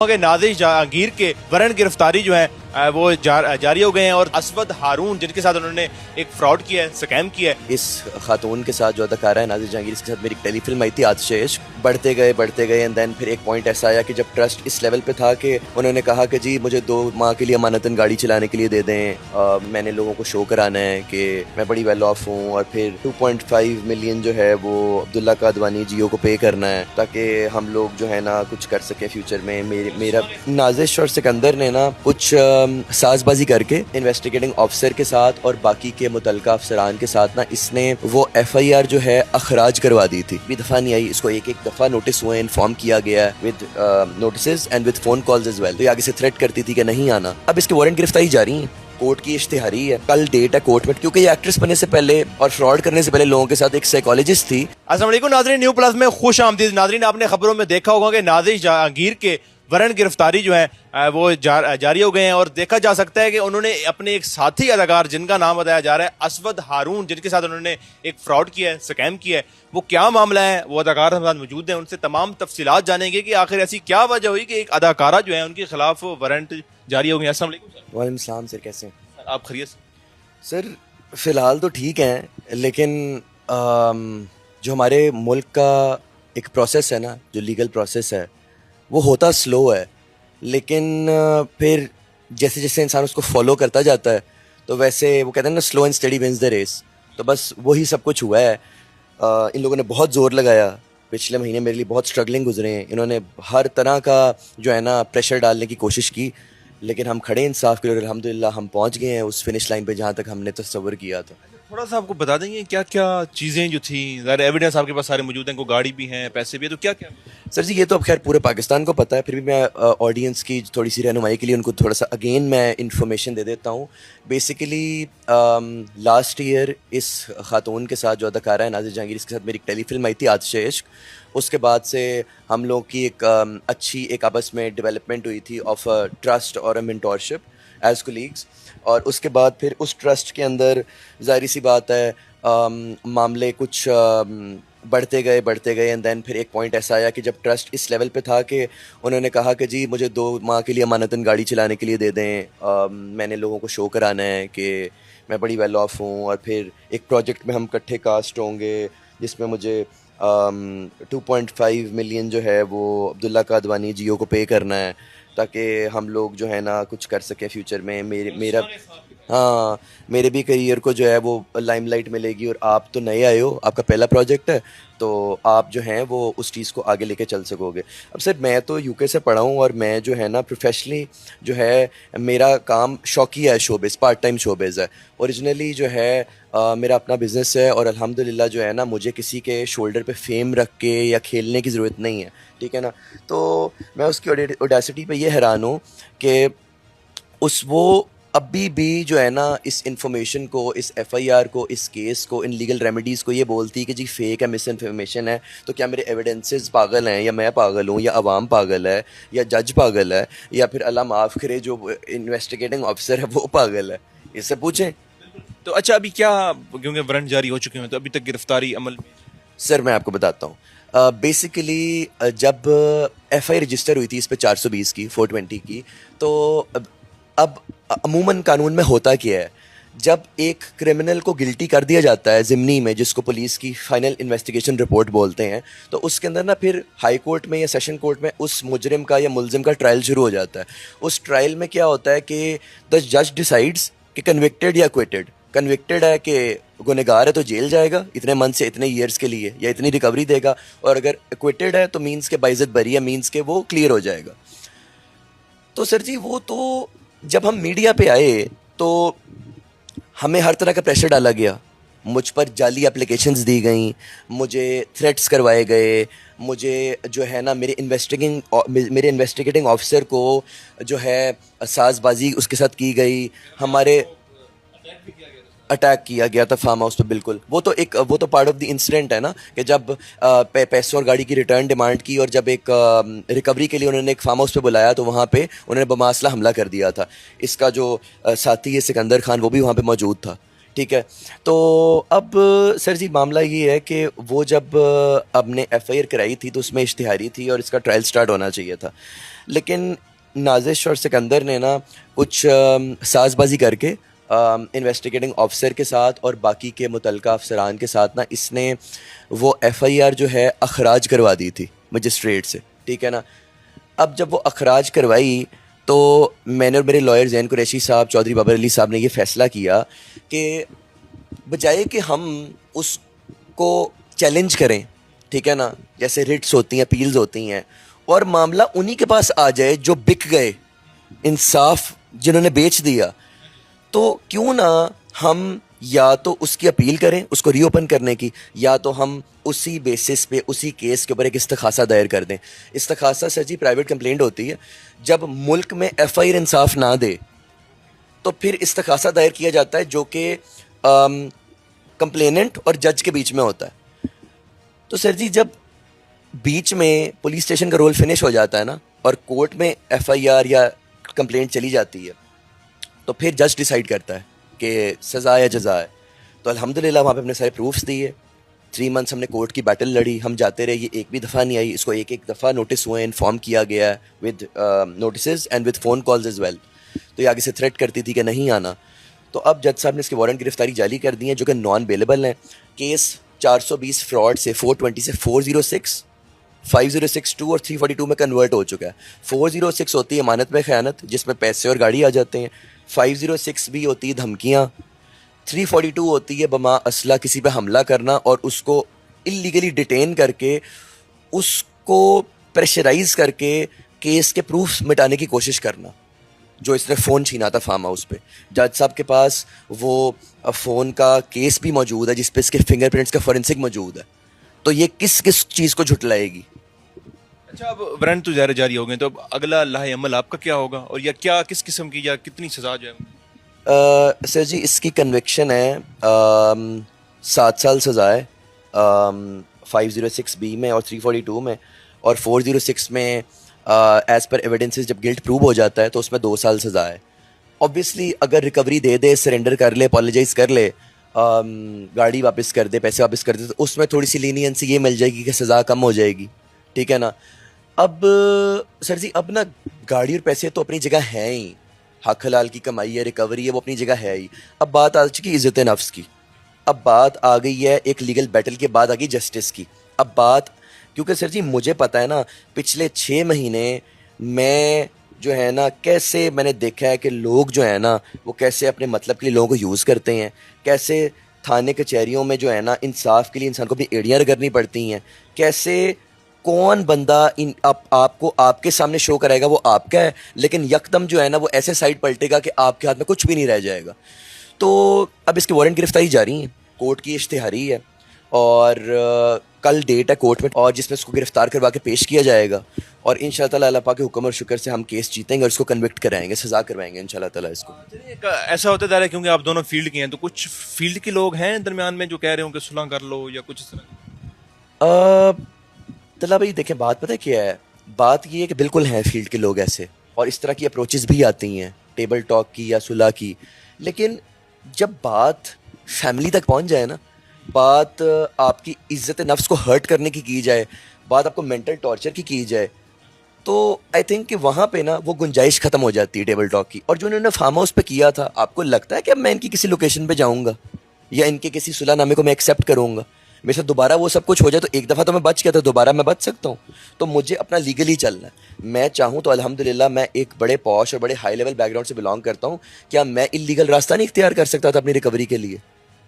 के नाजिश जहांगीर के वारंट गिरफ्तारी जो है वो जारी हो गए हैं और असवद हारून जिनके साथ उन्होंने एक फ्रॉड किया है, स्कैम किया है। इस खातून के साथ जो अदाकारा है नाजिश जहांगीर, इसके साथ मेरी एक टेलीफिल्म आई थी आतिश इश्क। बढ़ते गए एंड देन फिर एक पॉइंट ऐसा आया कि जब ट्रस्ट इस लेवल पे था कि उन्होंने कहा कि जी मुझे 2 माह के लिए अमानतन गाड़ी चलाने के लिए दे दें, मैंने लोगों को शो कराना है कि मैं बड़ी वेल ऑफ हूँ, और फिर 2.5 मिलियन जो है वो अब्दुल्ला कादवानी जियो को पे करना है ताकि हम लोग जो है ना कुछ कर सके फ्यूचर में। मेरा नाजिश और सिकंदर ने ना कुछ साजबाजी करके इन्वेस्टिगेटिंग ऑफिसर के साथ और बाकी के मुतलका अफसरान के साथ ना इसने वो FIR जो है अखराज करवा दी थी। भी दफा नहीं आई, इसको एक दफा नोटिस हुए, इन्फॉर्म किया गया with notice and with phone calls as well. तो ये आगे से थ्रेट करती थी कि नहीं आना। अब इसके वारंट गिरफ्तारी जारी है, कोर्ट की इश्तिहारी है, कल डेट है कोर्ट में, क्योंकि ये एक्ट्रेस बनने से पहले और फ्रॉड करने से पहले लोगों के साथ एक साइकोलॉजिस्ट थी। अस्सलाम वालेकुम नाज़रीन, न्यू प्लस में खुश आमदीद। नाज़रीन, आपने खबरों में देखा होगा कि नाजिश जहांगीर के वारंट गिरफ्तारी जो है वो जारी हो गए हैं और देखा जा सकता है कि उन्होंने अपने एक साथी अदाकार जिनका नाम बताया जा रहा है असवद हारून, जिनके साथ उन्होंने एक फ्रॉड किया है, स्कैम किया है, वो क्या मामला है, वो अदाकार हमारे साथ मौजूद हैं। उनसे तमाम तफसीलात जानेंगे कि आखिर ऐसी क्या वजह हुई कि एक अदाकारा जो है उनके खिलाफ वारंट जारी हो गए। अस्सलाम वालेकुम सर। वालेकुम सलाम सर, कैसे हैं आप खैरियत से? सर? फिलहाल तो ठीक हैं, लेकिन जो हमारे मुल्क का एक प्रोसेस है ना, जो लीगल प्रोसेस है, वो होता स्लो है, लेकिन फिर जैसे जैसे इंसान उसको फॉलो करता जाता है तो वैसे वो कहते हैं ना, slow and steady wins the race. तो बस वही सब कुछ हुआ है। इन लोगों ने बहुत ज़ोर लगाया, पिछले महीने मेरे लिए बहुत स्ट्रगलिंग गुजरे हैं। इन्होंने हर तरह का जो है ना प्रेशर डालने की कोशिश की, लेकिन हम खड़े इंसाफ के लिए, अल्हम्दुलिल्लाह हम पहुंच गए हैं उस फिनिश लाइन पे जहां तक हमने तस्वर किया था। थोड़ा सा आपको बता देंगे क्या क्या चीज़ें जो थी, ज़ाहिर एविडेंस आपके पास सारे मौजूद हैं, को गाड़ी भी है, पैसे भी है, तो क्या क्या? सर जी, ये तो अब खैर पूरे पाकिस्तान को पता है, फिर भी मैं ऑडियंस की थोड़ी सी रहनुमाई के लिए उनको थोड़ा सा अगेन मैं इन्फॉर्मेशन दे देता हूँ। बेसिकली लास्ट ईयर इस खातून के साथ जो अदाकारा है नाजिश जहांगीर, इसके साथ मेरी एक टेलीफिल्म आई थी आतिश इश्क। उसके बाद से हम लोग की एक अच्छी एक आपस में डेवलपमेंट हुई थी ऑफ ट्रस्ट और अ मेंटोरशिप एज कोलीग्स। और उसके बाद फिर उस ट्रस्ट के अंदर जाहिर सी बात है मामले कुछ बढ़ते गए एंड देन फिर एक पॉइंट ऐसा आया कि जब ट्रस्ट इस लेवल पे था कि उन्होंने कहा कि जी मुझे 2 माह के लिए अमानतन गाड़ी चलाने के लिए दे दें, मैंने लोगों को शो कराना है कि मैं बड़ी वेल ऑफ हूँ, और फिर एक प्रोजेक्ट में हम इकट्ठे कास्ट होंगे जिसमें मुझे 2.5 मिलियन जो है वो अब्दुल्ला कादवानी जियो को पे करना है ताकि हम लोग जो है ना कुछ कर सके फ्यूचर में। मेरे भी करियर को जो है वो लाइमलाइट मिलेगी, और आप तो नए आए हो, आपका पहला प्रोजेक्ट है, तो आप जो हैं वो उस चीज़ को आगे लेके चल सकोगे। अब सर मैं तो UK से पढ़ा हूँ, और मैं जो है ना प्रोफेशनली जो है मेरा काम शौकिया है, शोबिज़, पार्ट टाइम शोबिज़ है। ओरिजिनली जो है मेरा अपना बिज़नेस है, और अल्हम्दुलिल्लाह जो है ना मुझे किसी के शोल्डर पे फेम रख के या खेलने की ज़रूरत नहीं है, ठीक है ना। तो मैं उसकी ऑडेसिटी पे ये हैरान हूँ कि वो अभी भी जो है ना इस इंफॉर्मेशन को, इस FIR को, इस केस को, इन लीगल रेमेडीज़ को ये बोलती है कि जी फेक है, मिस इन्फॉर्मेशन है। तो क्या मेरे एविडेंसेस पागल हैं, या मैं पागल हूँ, या अवाम पागल है, या जज पागल है, या फिर अल्लाह माफ़ करे जो इन्वेस्टिगेटिंग ऑफिसर है वो पागल है? इससे पूछें। तो अच्छा, अभी क्या, क्योंकि वारंट जारी हो चुके हैं तो अभी तक गिरफ्तारी अमल में? सर मैं आपको बताता हूँ। बेसिकली जब FI रजिस्टर हुई थी इस पर 420 की, 420 की, तो अब अमूमन कानून में होता क्या है, जब एक क्रिमिनल को गिल्टी कर दिया जाता है ज़िमनी में, जिसको पुलिस की फाइनल इन्वेस्टिगेशन रिपोर्ट बोलते हैं, तो उसके अंदर ना फिर हाई कोर्ट में या सेशन कोर्ट में उस मुजरिम का या मुलजिम का ट्रायल शुरू हो जाता है। उस ट्रायल में क्या होता है कि द जज डिसाइड्स कि कन्विक्टेड या एक्विटेड। कन्विक्टेड है कि गुनहगार है तो जेल जाएगा इतने मंथ से इतने ईयर्स के लिए, या इतनी रिकवरी देगा, और अगर एक्विटेड है तो मीन्स के बाइज्जत बरी है, मीन्स के वो क्लियर हो जाएगा। तो सर जी वो तो जब हम मीडिया पे आए तो हमें हर तरह का प्रेशर डाला गया, मुझ पर जाली एप्लीकेशंस दी गई, मुझे थ्रेट्स करवाए गए, मुझे जो है ना मेरे इन्वेस्टिगेटिंग ऑफिसर को जो है साजबाजी उसके साथ की गई, हमारे अटैक किया गया था फार्म हाउस पे। बिल्कुल, वो तो पार्ट ऑफ द इंसिडेंट है ना, कि जब पैसों और गाड़ी की रिटर्न डिमांड की, और जब एक रिकवरी के लिए उन्होंने एक फार्म हाउस पे बुलाया तो वहाँ पे उन्होंने बमासला हमला कर दिया था। इसका जो साथी है सिकंदर खान, वो भी वहाँ पे मौजूद था, ठीक है। तो अब सर जी मामला ये है कि वो जब अब ने FIR कराई थी तो उसमें इश्तिहारी थी और इसका ट्रायल स्टार्ट होना चाहिए था, लेकिन नाजिश और सिकंदर ने ना कुछ साजबाजी करके इन्वेस्टिगेटिंग ऑफिसर के साथ और बाकी के मुतलका अफसरान के साथ ना इसने वो FIR जो है अखराज करवा दी थी मजिस्ट्रेट से, ठीक है ना। अब जब वो अखराज करवाई तो मैंने और मेरे लॉयर ज़ैन कुरैशी साहब, चौधरी बाबर अली साहब ने ये फ़ैसला किया कि बजाय कि हम उसको चैलेंज करें, ठीक है ना, जैसे रिट्स होती हैं, अपील्स होती हैं, और मामला उन्हीं के पास आ जाए जो बिक गए, इंसाफ जिन्होंने बेच दिया, तो क्यों ना हम या तो उसकी अपील करें उसको रीओपन करने की, या तो हम उसी बेसिस पे उसी केस के ऊपर एक इस्तखासा दायर कर दें। इस्तखासा सर जी प्राइवेट कंप्लेंट होती है। जब मुल्क में FIR इंसाफ ना दे तो फिर इस्तखासा दायर किया जाता है जो कि कंप्लेनेंट और जज के बीच में होता है। तो सर जी जब बीच में पुलिस स्टेशन का रोल फिनिश हो जाता है ना और कोर्ट में FIR या कंप्लेंट चली जाती है, तो फिर जज डिसाइड करता है कि सज़ा या जज़ा है। तो अल्हम्दुलिल्लाह वहाँ पे अपने सारे प्रूफ्स दिए, 3 मंथ्स हमने कोर्ट की बैटल लड़ी, हम जाते रहे, ये एक भी दफ़ा नहीं आई। इसको एक दफ़ा नोटिस हुए, इन्फॉर्म किया गया with notice and with phone calls as well. तो ये आगे से थ्रेट करती थी कि नहीं आना। तो अब जज साहब ने इसके वारंट गिरफ्तारी जारी कर दी है जो कि नॉन बेलेबल हैं। केस 420 फ्रॉड से 420 से 406, 5062 और 342 में कन्वर्ट हो चुका है। 406 होती है अमानत में ख़यानत जिसमें पैसे और गाड़ी आ जाते हैं, 506 भी होती है धमकियाँ, 342 होती है बमा असला किसी पे हमला करना और उसको इलीगली डिटेन करके उसको प्रेशराइज करके केस के प्रूफ मिटाने की कोशिश करना, जो इसने फ़ोन छीना था फार्म हाउस पे। जज साहब के पास वो फ़ोन का केस भी मौजूद है जिस पे इसके फिंगरप्रिंट्स का फोरेंसिक मौजूद है। तो ये किस किस चीज़ को झुटलाएगी। अच्छा, अब वारंट तो ज़ाहिर जारी हो गए, तो अब अगला लाहे अमल आपका क्या होगा और या क्या किस किस्म की या कितनी सज़ा जाए? सर जी इसकी कन्विक्शन है 7 साल सज़ा है 506B में और 342 में, और 406 में एज़ पर एविडेंसेस जब गिल्ट प्रूव हो जाता है तो उसमें 2 साल सज़ा है। ऑब्वियसली अगर रिकवरी दे दे, सरेंडर कर ले, अपॉलोजाइज़ कर ले, गाड़ी वापस कर दे, पैसे वापस कर दे, तो उसमें थोड़ी सी लीनियंसी ये मिल जाएगी कि सज़ा कम हो जाएगी, ठीक है ना। अब सर जी अब ना गाड़ी और पैसे तो अपनी जगह हैं ही, हक हलाल की कमाई है, रिकवरी है, वो अपनी जगह है ही। अब बात आ चुकी इज़्ज़त नफ्स की, अब बात आ गई है एक लीगल बैटल के बाद आ गई जस्टिस की। अब बात, क्योंकि सर जी मुझे पता है ना पिछले 6 महीने मैं जो है ना कैसे मैंने देखा है कि लोग जो है ना वो कैसे अपने मतलब के लिए लोगों को यूज़ करते हैं, कैसे थाने कचहरियों में जो है ना इंसाफ के लिए इंसान को अपनी एड़ियाँ रगड़नी पड़ती हैं, कैसे कौन बंदा इन आपको आपके सामने शो कराएगा वो आपका है, लेकिन यकदम जो है ना वो ऐसे साइड पलटेगा कि आपके हाथ में कुछ भी नहीं रह जाएगा। तो अब इसकी वारंट गिरफ्तारी जारी है, कोर्ट की इश्तिहारी है और कल डेट है कोर्ट में और जिसमें इसको गिरफ्तार करवा के पेश किया जाएगा और इंशाअल्लाह ताला अल्लाह पाक के हुक्म और शुक्र से हम केस जीतेंगे और इसको कन्विक्ट कराएंगे, सज़ा करवाएंगे इंशाअल्लाह ताला इसको। एक ऐसा होता जा रहा है क्योंकि आप दोनों फील्ड के हैं, तो कुछ फील्ड के लोग हैं दरमियान में जो कह रहे हो कि सुलह कर लो या कुछ इस तरह? तला भाई देखें बात पता है क्या है, बात ये है कि बिल्कुल हैं फील्ड के लोग ऐसे और इस तरह की अप्रोचेस भी आती हैं टेबल टॉक की या सुलह की, लेकिन जब बात फैमिली तक पहुंच जाए ना, बात आपकी इज़्ज़त नफ्स को हर्ट करने की जाए, बात आपको मेंटल टॉर्चर की जाए, तो आई थिंक कि वहाँ पे ना वो गुंजाइश ख़त्म हो जाती है टेबल टॉक की। और जो इन्होंने फार्म हाउस पे किया था, आपको लगता है कि अब मैं इनकी किसी लोकेशन पे जाऊँगा या इनके किसी सुलहनामे को मैं एक्सेप्ट करूँगा? मेरे साथ दोबारा वो सब कुछ हो जाए तो एक दफ़ा तो मैं बच गया था, दोबारा मैं बच सकता हूँ? तो मुझे अपना लीगली चलना है। मैं चाहूँ तो अल्हम्दुलिल्लाह मैं एक बड़े पॉश और बड़े हाई लेवल बैकग्राउंड से बिलोंग करता हूँ, क्या मैं इल्लीगल रास्ता नहीं इख्तियार कर सकता था अपनी रिकवरी के लिए?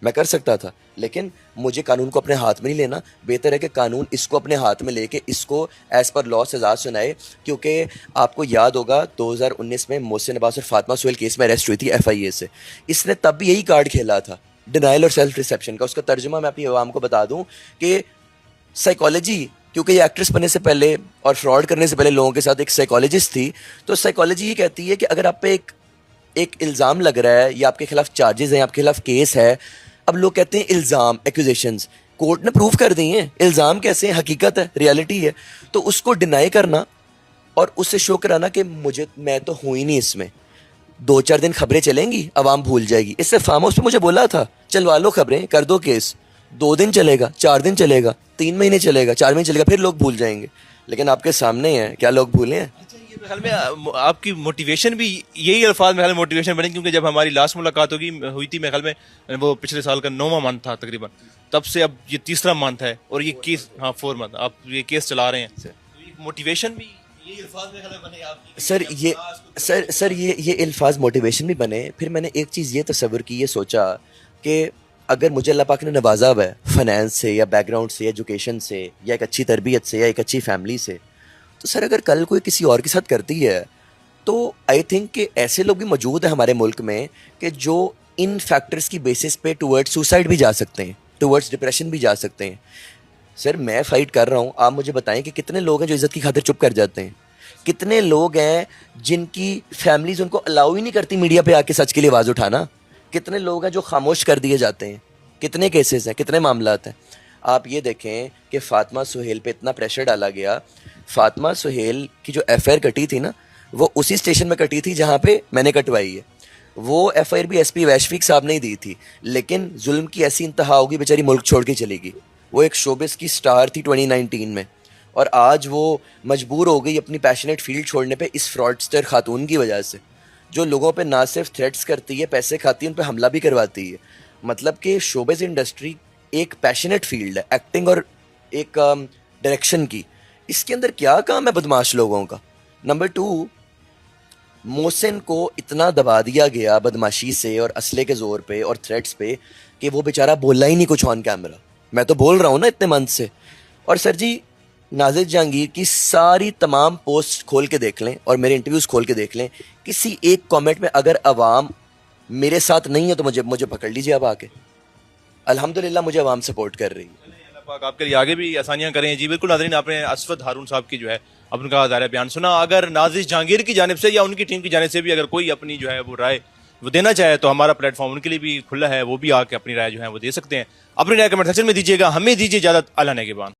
मैं कर सकता था, लेकिन मुझे कानून को अपने हाथ में नहीं लेना। बेहतर है कि कानून इसको अपने हाथ में लेके इसको एज़ पर लॉ सज़ा सुनाए, क्योंकि आपको याद होगा 2019 में मोहसिन अब्बास और फातिमा सुहेल केस में अरेस्ट हुई थी FIA से। इसने तब भी यही कार्ड खेला था, डिनाइल और सेल्फ रिसेप्शन का। उसका तर्जुमा मैं अपनी आवाम को बता दूं कि साइकोलॉजी, क्योंकि ये एक्ट्रेस बनने से पहले और फ्रॉड करने से पहले लोगों के साथ एक साइकोलॉजिस्ट थी, तो साइकोलॉजी ये कहती है कि अगर आप पे एक इल्ज़ाम लग रहा है या आपके खिलाफ चार्जेस हैं, आपके खिलाफ केस है, अब लोग कहते हैं इल्ज़ाम, एक्यूजेशंस, कोर्ट ने प्रूव कर दी हैं, इल्ज़ाम कैसे हैं, हकीकत है, रियलिटी है, तो उसको डिनाई करना और उससे शो कराना कि मैं तो हूँ ही नहीं इसमें। 2-4 दिन खबरें चलेंगी, आवाम भूल जाएगी। इससे फार्म हाउस पे मुझे बोला था चलवा लो खबरें, कर दो केस, 2 दिन चलेगा, 4 दिन चलेगा, 3 महीने चलेगा, 4 महीने चलेगा, फिर लोग भूल जाएंगे। लेकिन आपके सामने है, क्या लोग भूले हैं? ये मेरे ख्याल में आपकी मोटिवेशन भी यही अल्फाज मेरे ख्याल में मोटिवेशन बने, क्योंकि जब हमारी लास्ट मुलाकात हुई थी मेरे ख्याल में वो पिछले साल का 9वां मंथ था तकरीबन, तब से अब ये 3रा मंथ है और ये केस, हाँ 4 मंथ आप ये केस चला रहे हैं, मोटिवेशन भी यही अल्फाज मेरे ख्याल में बने आपकी। सर ये अल्फाज मोटिवेशन भी बने। फिर मैंने एक चीज़ ये तसव्वुर की, ये सोचा कि अगर मुझे अल्लाह पाक ने नवाजा हुआ है फाइनेंस से या बैकग्राउंड से, एजुकेशन से, या एक अच्छी तरबियत से, या एक अच्छी फैमिली से, तो सर अगर कल कोई किसी और के साथ करती है तो आई थिंक कि ऐसे लोग भी मौजूद हैं हमारे मुल्क में कि जो इन फैक्टर्स की बेसिस पे टुवर्ड्स सुसाइड भी जा सकते हैं, टुवर्ड्स डिप्रेशन भी जा सकते हैं। सर मैं फ़ाइट कर रहा हूँ, आप मुझे बताएं कि कितने लोग हैं जो इज़्ज़त की खातिर चुप कर जाते हैं, कितने लोग हैं जिनकी फैमिलीज उनको अलाउ ही नहीं करती मीडिया पे आके सच के लिए आवाज़ उठाना, कितने लोग हैं जो खामोश कर दिए जाते हैं, कितने केसेस हैं, कितने मामलात हैं। आप ये देखें कि फ़ातिमा सुहेल पे इतना प्रेशर डाला गया। फ़ातिमा सुहेल की जो एफआईआर कटी थी ना, वो उसी स्टेशन में कटी थी जहाँ पे मैंने कटवाई है। वो एफआईआर भी एसपी वैश्विक साहब ने ही दी थी, लेकिन जुल्म की ऐसी इंतहा होगी, बेचारी मुल्क छोड़ के चलेगी। वो एक शोबिस की स्टार थी 2019 में, और आज वो मजबूर हो गई अपनी पैशनेट फील्ड छोड़ने पे इस फ्रॉडस्टर खातून की वजह से, जो लोगों पे ना सिर्फ थ्रेट्स करती है, पैसे खाती है, उन पे हमला भी करवाती है। मतलब कि शोबिस इंडस्ट्री एक पैशनेट फील्ड है, एक्टिंग और एक डायरेक्शन की। इसके अंदर क्या काम है बदमाश लोगों का। नंबर 2, मोहसिन को इतना दबा दिया गया बदमाशी से और असले के ज़ोर पे और थ्रेट्स पे कि वो बेचारा बोला ही नहीं कुछ ऑन कैमरा। मैं तो बोल रहा हूँ ना इतने मंथ से। और सर जी, नाज़िर जहांगीर की सारी तमाम पोस्ट खोल के देख लें और मेरे इंटरव्यूज़ खोल के देख लें, किसी एक कमेंट में अगर अवाम मेरे साथ नहीं है तो मुझे पकड़ लीजिए अब आके। अल्हम्दुलिल्लाह मुझे अवाम सपोर्ट कर रही है। अल्लाह पाक आपके लिए आगे भी आसानियां करें। जी बिल्कुल नाज़रीन, आपने असवद हारून साहब की जो है अपना दायरा बयान सुना। अगर नाज़िर जहांगीर की जानिब से या उनकी टीम की जानिब से भी अगर कोई अपनी जो है वो राय वो देना चाहे तो हमारा प्लेटफॉर्म उनके लिए भी खुला है, वो भी आके अपनी राय जो है वो दे सकते हैं। अपनी राय कमेंट सेक्शन में दीजिएगा। हमें दीजिए इजाज़त, अल्लाह ने के बाद।